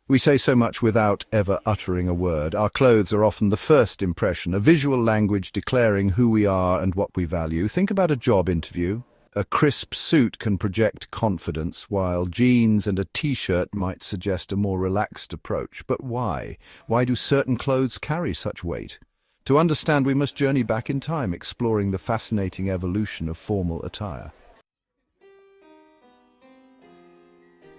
We say so much without ever uttering a word. Our clothes are often the first impression, a visual language declaring who we are and what we value. Think about a job interview. A crisp suit can project confidence, while jeans and a t-shirt might suggest a more relaxed approach. But why? Why do certain clothes carry such weight? To understand, we must journey back in time, exploring the fascinating evolution of formal attire.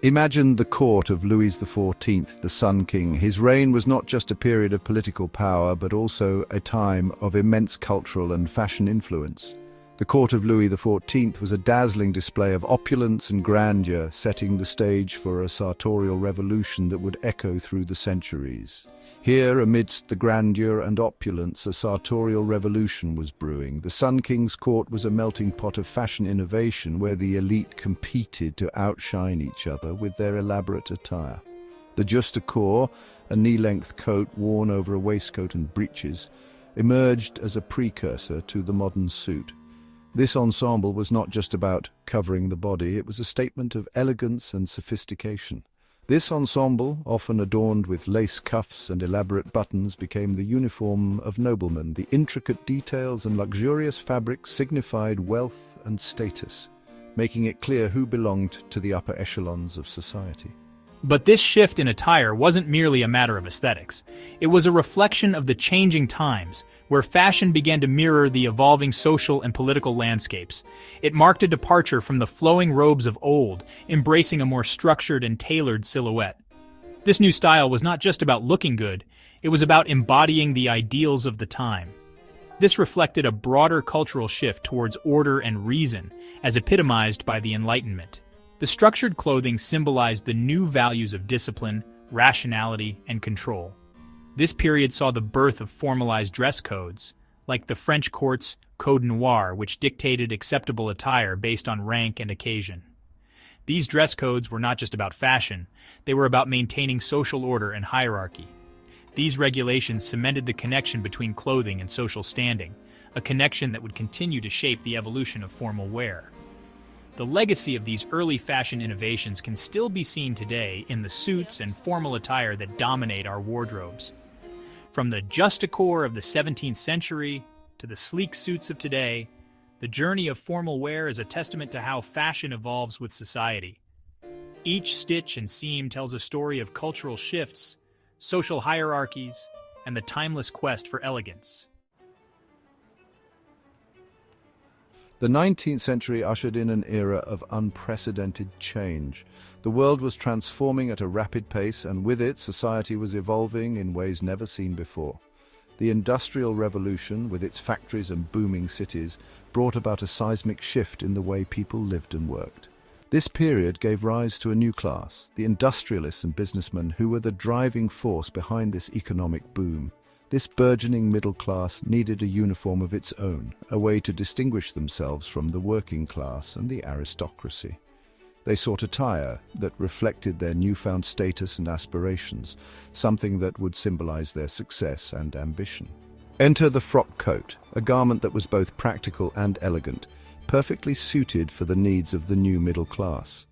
Imagine the court of Louis XIV, the Sun King. His reign was not just a period of political power, but also a time of immense cultural and fashion influence. The court of Louis XIV was a dazzling display of opulence and grandeur, setting the stage for a sartorial revolution that would echo through the centuries. Here, amidst the grandeur and opulence, a sartorial revolution was brewing. The Sun King's court was a melting pot of fashion innovation where the elite competed to outshine each other with their elaborate attire. The juste corps, a knee-length coat worn over a waistcoat and breeches, emerged as a precursor to the modern suit. This ensemble was not just about covering the body, it was a statement of elegance and sophistication. This ensemble, often adorned with lace cuffs and elaborate buttons, became the uniform of noblemen. The intricate details and luxurious fabrics signified wealth and status, making it clear who belonged to the upper echelons of society. But this shift in attire wasn't merely a matter of aesthetics. It was a reflection of the changing times, where fashion began to mirror the evolving social and political landscapes. It marked a departure from the flowing robes of old, embracing a more structured and tailored silhouette. This new style was not just about looking good, it was about embodying the ideals of the time. This reflected a broader cultural shift towards order and reason, as epitomized by the Enlightenment. The structured clothing symbolized the new values of discipline, rationality, and control. This period saw the birth of formalized dress codes, like the French court's Code Noir, which dictated acceptable attire based on rank and occasion. These dress codes were not just about fashion, they were about maintaining social order and hierarchy. These regulations cemented the connection between clothing and social standing, a connection that would continue to shape the evolution of formal wear. The legacy of these early fashion innovations can still be seen today in the suits and formal attire that dominate our wardrobes. From the juste corps of the 17th century to the sleek suits of today, the journey of formal wear is a testament to how fashion evolves with society. Each stitch and seam tells a story of cultural shifts, social hierarchies, and the timeless quest for elegance. The 19th century ushered in an era of unprecedented change. The world was transforming at a rapid pace, and with it, society was evolving in ways never seen before. The Industrial Revolution, with its factories and booming cities, brought about a seismic shift in the way people lived and worked. This period gave rise to a new class, the industrialists and businessmen who were the driving force behind this economic boom. This burgeoning middle class needed a uniform of its own, a way to distinguish themselves from the working class and the aristocracy. They sought attire that reflected their newfound status and aspirations, something that would symbolize their success and ambition. Enter the frock coat, a garment that was both practical and elegant, perfectly suited for the needs of the new middle class.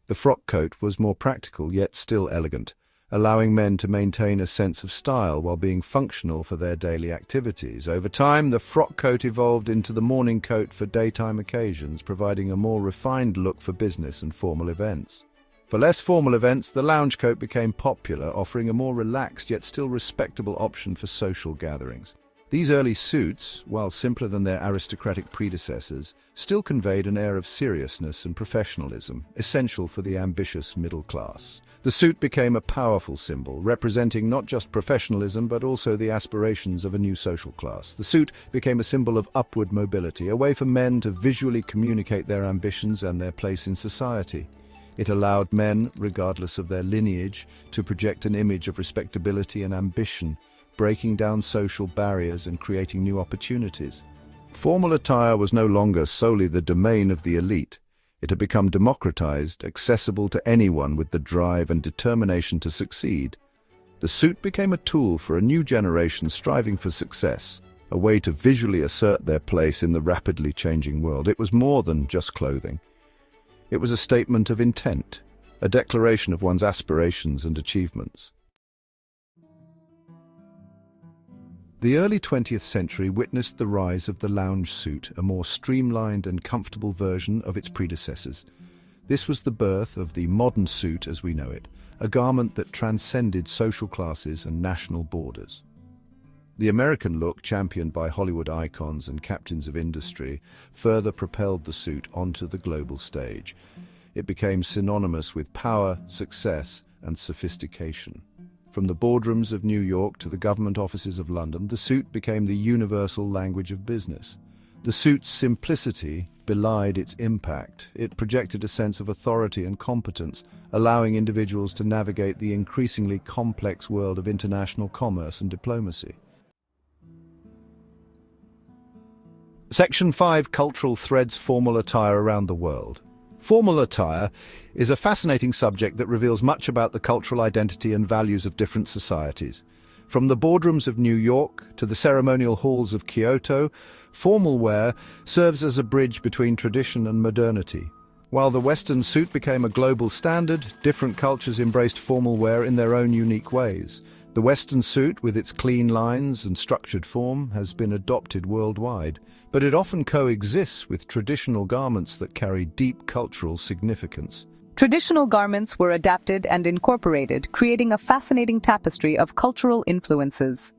The frock coat was more practical yet still elegant, allowing men to maintain a sense of style while being functional for their daily activities. Over time, the frock coat evolved into the morning coat for daytime occasions, providing a more refined look for business and formal events. For less formal events, the lounge coat became popular, offering a more relaxed yet still respectable option for social gatherings. These early suits, while simpler than their aristocratic predecessors, still conveyed an air of seriousness and professionalism, essential for the ambitious middle class. The suit became a powerful symbol, representing not just professionalism but also the aspirations of a new social class. The suit became a symbol of upward mobility, a way for men to visually communicate their ambitions and their place in society. It allowed men, regardless of their lineage, to project an image of respectability and ambition, breaking down social barriers and creating new opportunities. Formal attire was no longer solely the domain of the elite. It had become democratized, accessible to anyone with the drive and determination to succeed. The suit became a tool for a new generation striving for success, a way to visually assert their place in the rapidly changing world. It was more than just clothing. It was a statement of intent, a declaration of one's aspirations and achievements. The early 20th century witnessed the rise of the lounge suit, a more streamlined and comfortable version of its predecessors. This was the birth of the modern suit as we know it, a garment that transcended social classes and national borders. The American look, championed by Hollywood icons and captains of industry, further propelled the suit onto the global stage. It became synonymous with power, success, and sophistication. From the boardrooms of New York to the government offices of London, the suit became the universal language of business. The suit's simplicity belied its impact. It projected a sense of authority and competence, allowing individuals to navigate the increasingly complex world of international commerce and diplomacy. Section 5. Cultural threads: formal attire around the world. Formal attire is a fascinating subject that reveals much about the cultural identity and values of different societies. From the boardrooms of New York to the ceremonial halls of Kyoto, formal wear serves as a bridge between tradition and modernity. While the Western suit became a global standard, different cultures embraced formal wear in their own unique ways. The Western suit, with its clean lines and structured form, has been adopted worldwide, but it often coexists with traditional garments that carry deep cultural significance. Traditional garments were adapted and incorporated, creating a fascinating tapestry of cultural influences.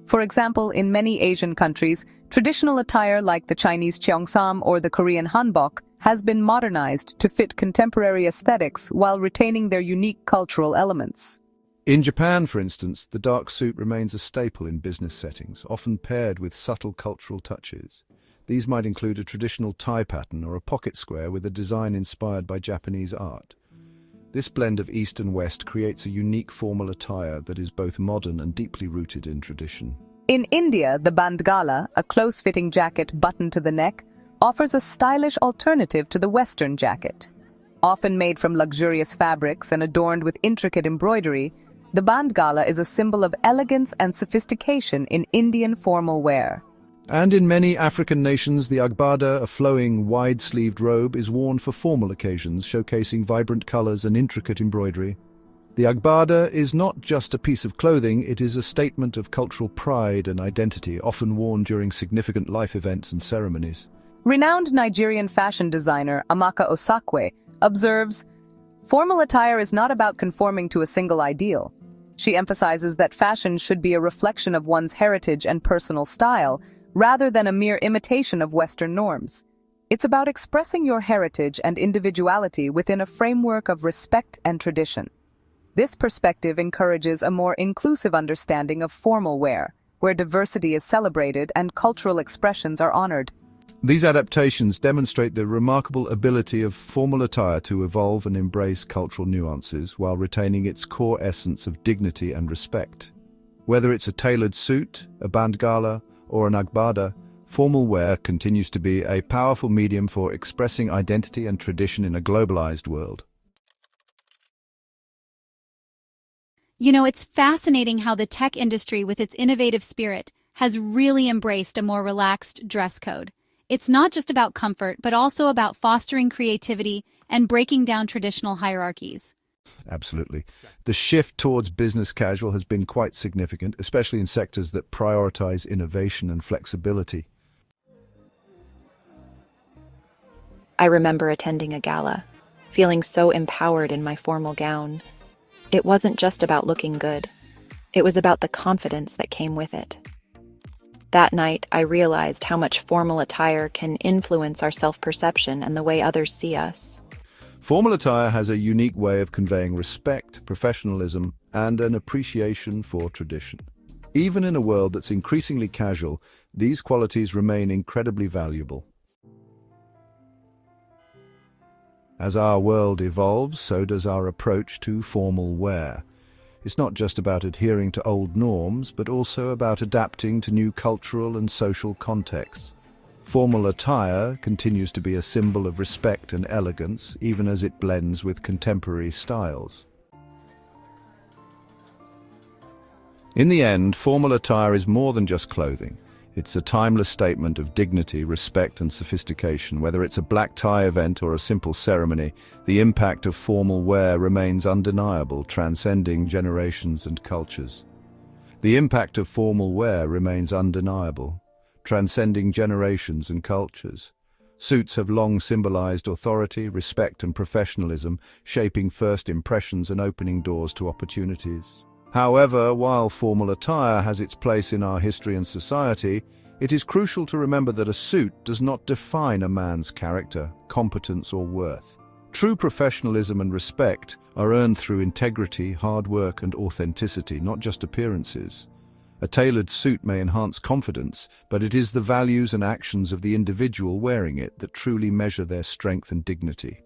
For example, in many Asian countries, traditional attire like the Chinese cheongsam or the Korean hanbok has been modernized to fit contemporary aesthetics while retaining their unique cultural elements. In Japan, for instance, the dark suit remains a staple in business settings, often paired with subtle cultural touches. These might include a traditional tie pattern or a pocket square with a design inspired by Japanese art. This blend of East and West creates a unique formal attire that is both modern and deeply rooted in tradition. In India, the bandgala, a close-fitting jacket buttoned to the neck, offers a stylish alternative to the Western jacket. Often made from luxurious fabrics and adorned with intricate embroidery, the bandgala is a symbol of elegance and sophistication in Indian formal wear. And in many African nations, the agbada, a flowing, wide-sleeved robe, is worn for formal occasions, showcasing vibrant colors and intricate embroidery. The agbada is not just a piece of clothing, it is a statement of cultural pride and identity, often worn during significant life events and ceremonies. Renowned Nigerian fashion designer Amaka Osakwe observes, "Formal attire is not about conforming to a single ideal. She emphasizes that fashion should be a reflection of one's heritage and personal style, rather than a mere imitation of Western norms. It's about expressing your heritage and individuality within a framework of respect and tradition." This perspective encourages a more inclusive understanding of formal wear, where diversity is celebrated and cultural expressions are honored. These adaptations demonstrate the remarkable ability of formal attire to evolve and embrace cultural nuances while retaining its core essence of dignity and respect. Whether it's a tailored suit, a bandgala, or an agbada, formal wear continues to be a powerful medium for expressing identity and tradition in a globalized world. You know, it's fascinating how the tech industry, with its innovative spirit, has really embraced a more relaxed dress code. It's not just about comfort, but also about fostering creativity and breaking down traditional hierarchies. Absolutely. The shift towards business casual has been quite significant, especially in sectors that prioritize innovation and flexibility. I remember attending a gala, feeling so empowered in my formal gown. It wasn't just about looking good. It was about the confidence that came with it. That night, I realized how much formal attire can influence our self-perception and the way others see us. Formal attire has a unique way of conveying respect, professionalism, and an appreciation for tradition. Even in a world that's increasingly casual, these qualities remain incredibly valuable. As our world evolves, so does our approach to formal wear. It's not just about adhering to old norms, but also about adapting to new cultural and social contexts. Formal attire continues to be a symbol of respect and elegance, even as it blends with contemporary styles. In the end, formal attire is more than just clothing. It's a timeless statement of dignity, respect, and sophistication. Whether it's a black tie event or a simple ceremony, the impact of formal wear remains undeniable, transcending generations and cultures. The impact of formal wear remains undeniable, transcending generations and cultures. Suits have long symbolized authority, respect, and professionalism, shaping first impressions and opening doors to opportunities. However, while formal attire has its place in our history and society, it is crucial to remember that a suit does not define a man's character, competence, or worth. True professionalism and respect are earned through integrity, hard work, and authenticity, not just appearances. A tailored suit may enhance confidence, but it is the values and actions of the individual wearing it that truly measure their strength and dignity.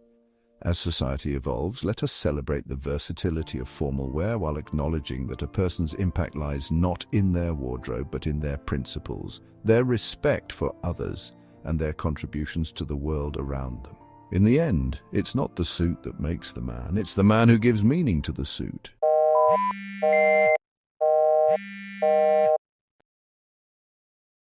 As society evolves, let us celebrate the versatility of formal wear while acknowledging that a person's impact lies not in their wardrobe but in their principles, their respect for others, and their contributions to the world around them. In the end, it's not the suit that makes the man, it's the man who gives meaning to the suit.